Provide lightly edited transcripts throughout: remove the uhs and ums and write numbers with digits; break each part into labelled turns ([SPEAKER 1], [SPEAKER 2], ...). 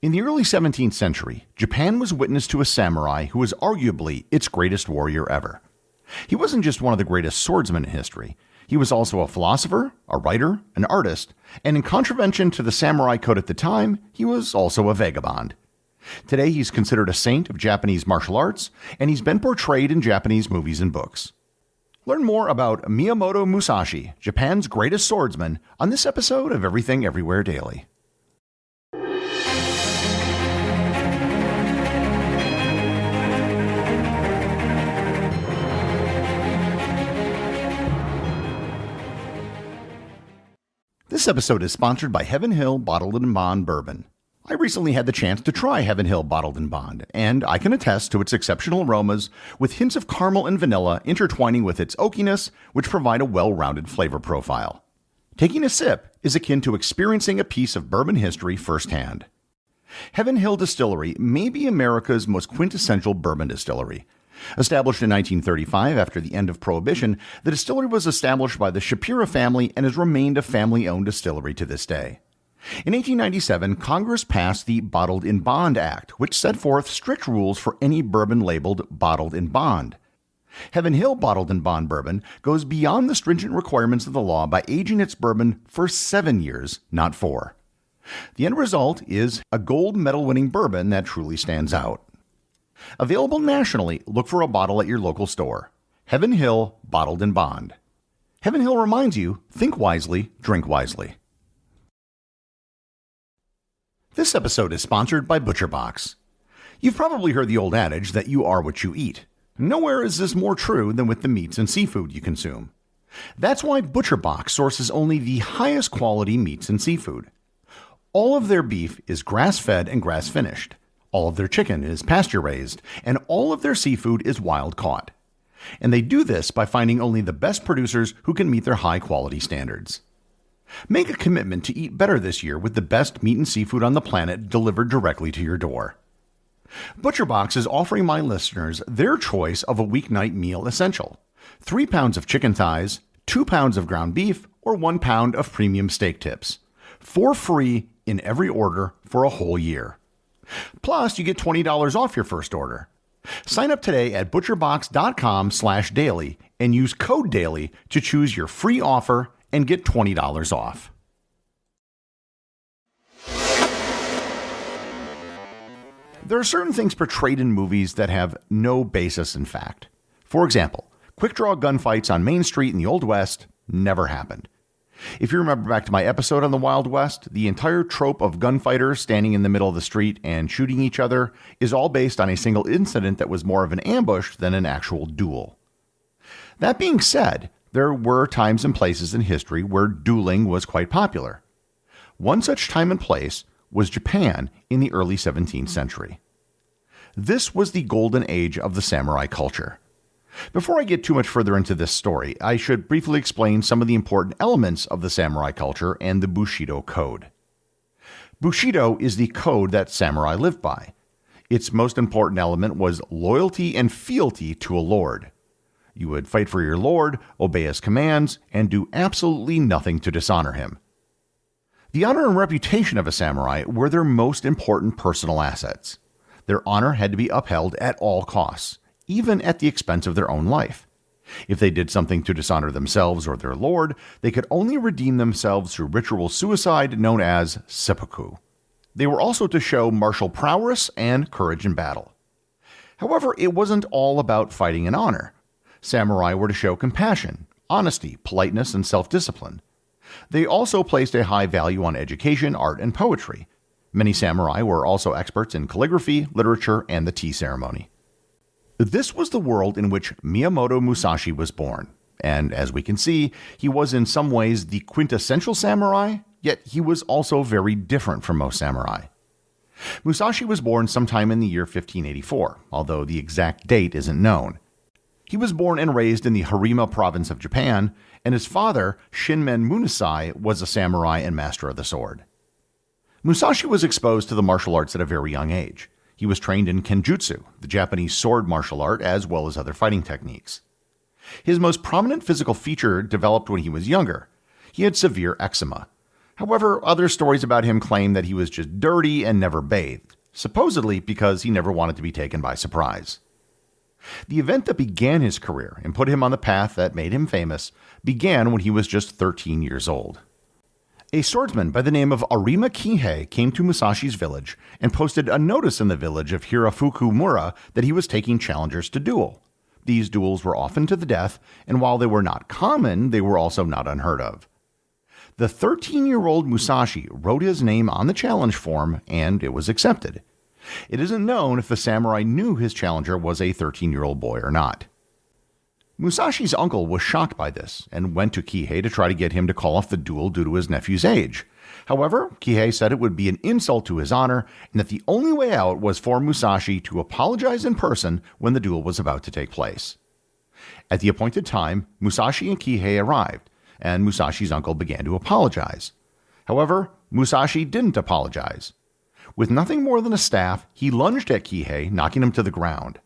[SPEAKER 1] In the early 17th century, Japan was witness to a samurai who was arguably its greatest warrior ever. He wasn't just one of the greatest swordsmen in history. He was also a philosopher, a writer, an artist, and in contravention to the samurai code at the time, he was also a vagabond. Today, he's considered a saint of Japanese martial arts, and he's been portrayed in Japanese movies and books. Learn more about Miyamoto Musashi, Japan's greatest swordsman, on this episode of Everything Everywhere Daily. This episode is sponsored by Heaven Hill Bottled and Bond Bourbon. I recently had the chance to try Heaven Hill Bottled and Bond, and I can attest to its exceptional aromas with hints of caramel and vanilla intertwining with its oakiness, which provide a well-rounded flavor profile. Taking a sip is akin to experiencing a piece of bourbon history firsthand. Heaven Hill Distillery may be America's most quintessential bourbon distillery. Established in 1935 after the end of Prohibition, the distillery was established by the Shapiro family and has remained a family-owned distillery to this day. In 1897, Congress passed the Bottled in Bond Act, which set forth strict rules for any bourbon labeled Bottled in Bond. Heaven Hill Bottled in Bond Bourbon goes beyond the stringent requirements of the law by aging its bourbon for 7 years, not 4. The end result is a gold medal-winning bourbon that truly stands out. Available nationally, look for a bottle at your local store. Heaven Hill Bottled in Bond. Heaven Hill reminds you, think wisely, drink wisely. This episode is sponsored by ButcherBox. You've probably heard the old adage that you are what you eat. Nowhere is this more true than with the meats and seafood you consume. That's why ButcherBox sources only the highest quality meats and seafood. All of their beef is grass-fed and grass-finished. All of their chicken is pasture-raised, and all of their seafood is wild-caught. And they do this by finding only the best producers who can meet their high-quality standards. Make a commitment to eat better this year with the best meat and seafood on the planet delivered directly to your door. ButcherBox is offering my listeners their choice of a weeknight meal essential: 3 pounds of chicken thighs, 2 pounds of ground beef, or 1 pound of premium steak tips, for free in every order for a whole year. Plus, you get $20 off your first order. Sign up today at butcherbox.com/daily and use code DAILY to choose your free offer and get $20 off. There are certain things portrayed in movies that have no basis in fact. For example, quick-draw gunfights on Main Street in the Old West never happened. If you remember back to my episode on the Wild West, the entire trope of gunfighters standing in the middle of the street and shooting each other is all based on a single incident that was more of an ambush than an actual duel. That being said, there were times and places in history where dueling was quite popular. One such time and place was Japan in the early 17th century. This was the golden age of the samurai culture. Before I get too much further into this story, I should briefly explain some of the important elements of the samurai culture and the Bushido Code. Bushido is the code that samurai lived by. Its most important element was loyalty and fealty to a lord. You would fight for your lord, obey his commands, and do absolutely nothing to dishonor him. The honor and reputation of a samurai were their most important personal assets. Their honor had to be upheld at all costs, even at the expense of their own life. If they did something to dishonor themselves or their lord, they could only redeem themselves through ritual suicide known as seppuku. They were also to show martial prowess and courage in battle. However, it wasn't all about fighting and honor. Samurai were to show compassion, honesty, politeness, and self-discipline. They also placed a high value on education, art, and poetry. Many samurai were also experts in calligraphy, literature, and the tea ceremony. This was the world in which Miyamoto Musashi was born, and as we can see, he was in some ways the quintessential samurai, yet he was also very different from most samurai. Musashi was born sometime in the year 1584, although the exact date isn't known. He was born and raised in the Harima province of Japan, and his father, Shinmen Munasai, was a samurai and master of the sword. Musashi was exposed to the martial arts at a very young age. He was trained in kenjutsu, the Japanese sword martial art, as well as other fighting techniques. His most prominent physical feature developed when he was younger. He had severe eczema. However, other stories about him claim that he was just dirty and never bathed, supposedly because he never wanted to be taken by surprise. The event that began his career and put him on the path that made him famous began when he was just 13 years old. A swordsman by the name of Arima Kihei came to Musashi's village and posted a notice in the village of Hirafuku-mura that he was taking challengers to duel. These duels were often to the death, and while they were not common, they were also not unheard of. The 13-year-old Musashi wrote his name on the challenge form, and it was accepted. It isn't known if the samurai knew his challenger was a 13-year-old boy or not. Musashi's uncle was shocked by this and went to Kihei to try to get him to call off the duel due to his nephew's age. However, Kihei said it would be an insult to his honor and that the only way out was for Musashi to apologize in person when the duel was about to take place. At the appointed time, Musashi and Kihei arrived, and Musashi's uncle began to apologize. However, Musashi didn't apologize. With nothing more than a staff, he lunged at Kihei, knocking him to the ground.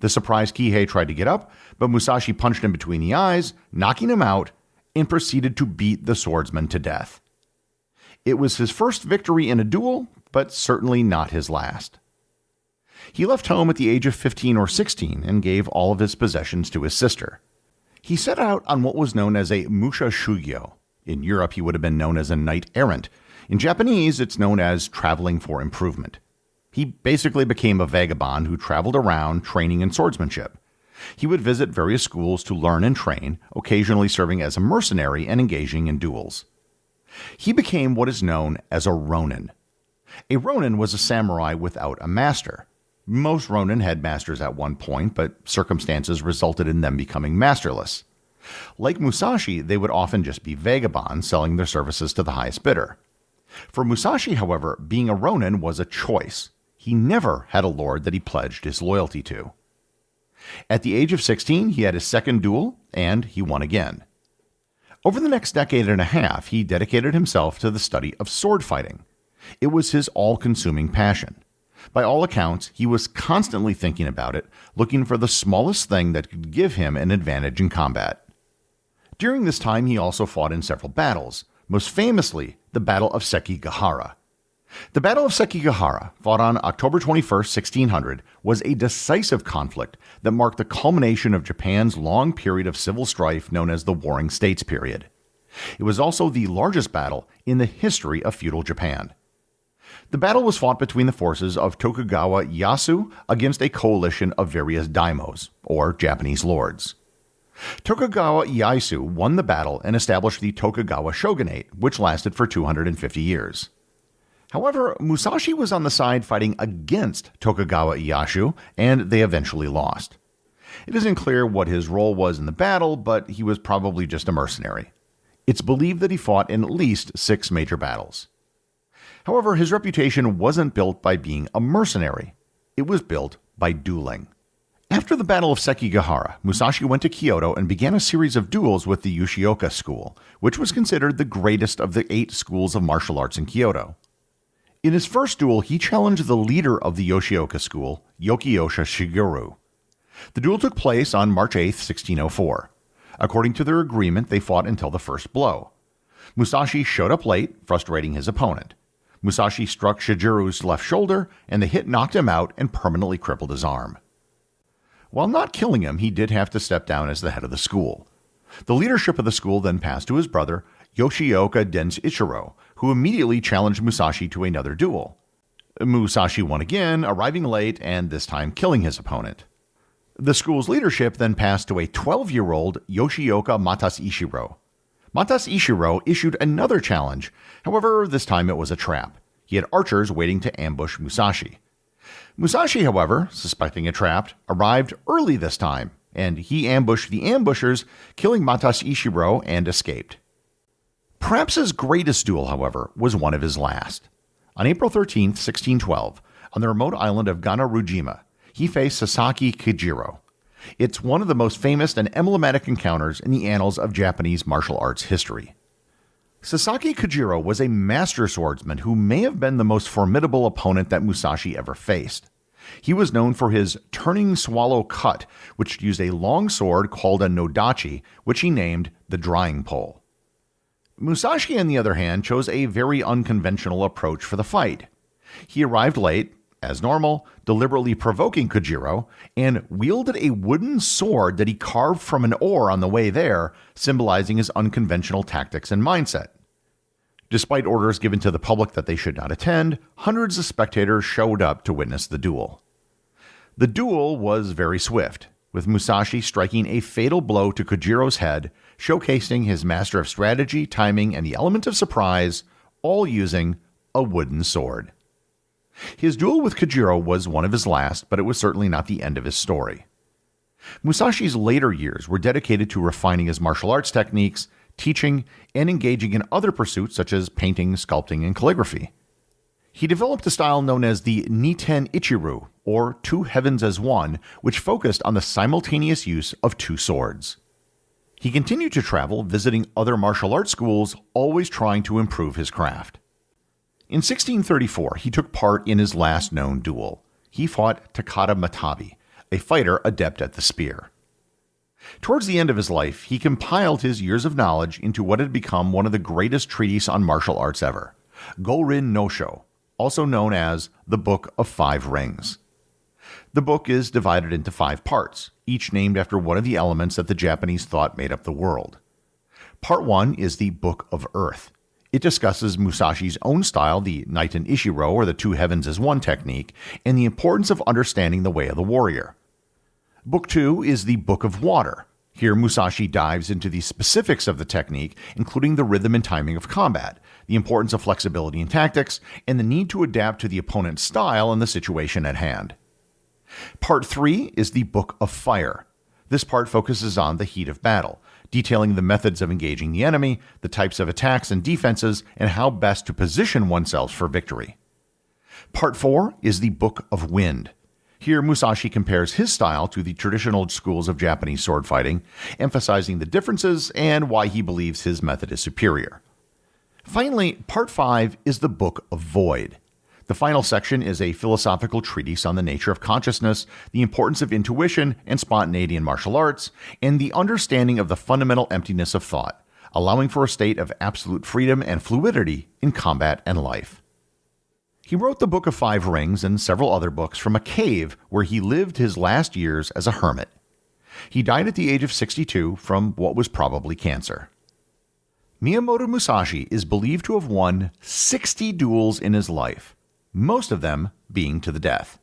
[SPEAKER 1] The surprised Kihei tried to get up, but Musashi punched him between the eyes, knocking him out, and proceeded to beat the swordsman to death. It was his first victory in a duel, but certainly not his last. He left home at the age of 15 or 16 and gave all of his possessions to his sister. He set out on what was known as a musha shugyo. In Europe, he would have been known as a knight errant. In Japanese, it's known as traveling for improvement. He basically became a vagabond who traveled around training in swordsmanship. He would visit various schools to learn and train, occasionally serving as a mercenary and engaging in duels. He became what is known as a ronin. A ronin was a samurai without a master. Most ronin had masters at one point, but circumstances resulted in them becoming masterless. Like Musashi, they would often just be vagabonds selling their services to the highest bidder. For Musashi, however, being a ronin was a choice. He never had a lord that he pledged his loyalty to. At the age of 16, he had his second duel, and he won again. Over the next decade and a half, he dedicated himself to the study of sword fighting. It was his all-consuming passion. By all accounts, he was constantly thinking about it, looking for the smallest thing that could give him an advantage in combat. During this time, he also fought in several battles, most famously the Battle of Sekigahara. The Battle of Sekigahara, fought on October 21, 1600, was a decisive conflict that marked the culmination of Japan's long period of civil strife known as the Warring States period. It was also the largest battle in the history of feudal Japan. The battle was fought between the forces of Tokugawa Ieyasu against a coalition of various daimyos, or Japanese lords. Tokugawa Ieyasu won the battle and established the Tokugawa shogunate, which lasted for 250 years. However, Musashi was on the side fighting against Tokugawa Ieyasu, and they eventually lost. It isn't clear what his role was in the battle, but he was probably just a mercenary. It's believed that he fought in at least 6 major battles. However, his reputation wasn't built by being a mercenary. It was built by dueling. After the Battle of Sekigahara, Musashi went to Kyoto and began a series of duels with the Yoshioka school, which was considered the greatest of the 8 schools of martial arts in Kyoto. In his first duel, he challenged the leader of the Yoshioka school, Yokiyosha Shigeru. The duel took place on March 8, 1604. According to their agreement, they fought until the first blow. Musashi showed up late, frustrating his opponent. Musashi struck Shigeru's left shoulder, and the hit knocked him out and permanently crippled his arm. While not killing him, he did have to step down as the head of the school. The leadership of the school then passed to his brother, Yoshioka Denichiro, who immediately challenged Musashi to another duel. Musashi won again, arriving late and this time killing his opponent. The school's leadership then passed to a 12-year-old Yoshioka Matasishiro. Matasishiro issued another challenge, however, this time it was a trap. He had archers waiting to ambush Musashi. Musashi, however, suspecting a trap, arrived early this time, and he ambushed the ambushers, killing Matasishiro and escaped. Perhaps his greatest duel, however, was one of his last. On April 13, 1612, on the remote island of Ganarujima, he faced Sasaki Kijiro. It's one of the most famous and emblematic encounters in the annals of Japanese martial arts history. Sasaki Kijiro was a master swordsman who may have been the most formidable opponent that Musashi ever faced. He was known for his turning swallow cut, which used a long sword called a nodachi, which he named the drying pole. Musashi, on the other hand, chose a very unconventional approach for the fight. He arrived late, as normal, deliberately provoking Kojiro, and wielded a wooden sword that he carved from an oar on the way there, symbolizing his unconventional tactics and mindset. Despite orders given to the public that they should not attend, hundreds of spectators showed up to witness the duel. The duel was very swift, with Musashi striking a fatal blow to Kojiro's head, showcasing his master of strategy, timing, and the element of surprise, all using a wooden sword. His duel with Kojiro was one of his last, but it was certainly not the end of his story. Musashi's later years were dedicated to refining his martial arts techniques, teaching, and engaging in other pursuits such as painting, sculpting, and calligraphy. He developed a style known as the Niten Ichiru, or Two Heavens as One, which focused on the simultaneous use of two swords. He continued to travel, visiting other martial arts schools, always trying to improve his craft. In 1634, he took part in his last known duel. He fought Takada Matabi, a fighter adept at the spear. Towards the end of his life, he compiled his years of knowledge into what had become one of the greatest treatises on martial arts ever, Gorin no Sho, also known as the Book of Five Rings. The book is divided into 5 parts, each named after one of the elements that the Japanese thought made up the world. Part 1 is the Book of Earth. It discusses Musashi's own style, the Niten Ichiru, or the Two Heavens as One technique, and the importance of understanding the way of the warrior. Book 2 is the Book of Water. Here, Musashi dives into the specifics of the technique, including the rhythm and timing of combat, the importance of flexibility in tactics, and the need to adapt to the opponent's style and the situation at hand. Part 3 is the Book of Fire. This part focuses on the heat of battle, detailing the methods of engaging the enemy, the types of attacks and defenses, and how best to position oneself for victory. Part 4 is the Book of Wind. Here, Musashi compares his style to the traditional schools of Japanese sword fighting, emphasizing the differences and why he believes his method is superior. Finally, Part 5 is the Book of Void. The final section is a philosophical treatise on the nature of consciousness, the importance of intuition and spontaneity in martial arts, and the understanding of the fundamental emptiness of thought, allowing for a state of absolute freedom and fluidity in combat and life. He wrote the Book of Five Rings and several other books from a cave where he lived his last years as a hermit. He died at the age of 62 from what was probably cancer. Miyamoto Musashi is believed to have won 60 duels in his life, most of them being to the death.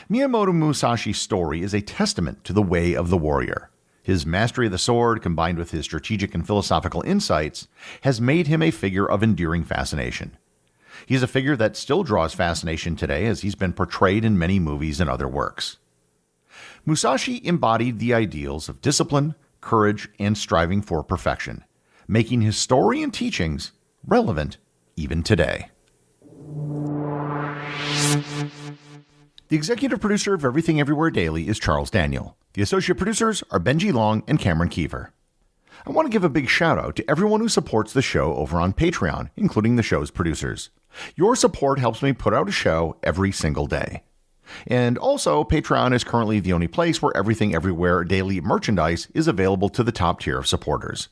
[SPEAKER 1] Miyamoto Musashi's story is a testament to the way of the warrior. His mastery of the sword, combined with his strategic and philosophical insights, has made him a figure of enduring fascination. He is a figure that still draws fascination today, as he's been portrayed in many movies and other works. Musashi embodied the ideals of discipline, courage, and striving for perfection, making his story and teachings relevant even today. The executive producer of Everything Everywhere Daily is Charles Daniel. The associate producers are Benji Long and Cameron Kieffer. I want to give a big shout out to everyone who supports the show over on Patreon, including the show's producers. Your support helps me put out a show every single day. And also, Patreon is currently the only place where Everything Everywhere Daily merchandise is available to the top tier of supporters.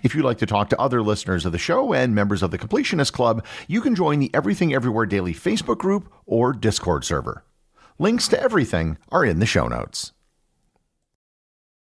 [SPEAKER 1] If you'd like to talk to other listeners of the show and members of the Completionist Club, you can join the Everything Everywhere Daily Facebook group or Discord server. Links to everything are in the show notes.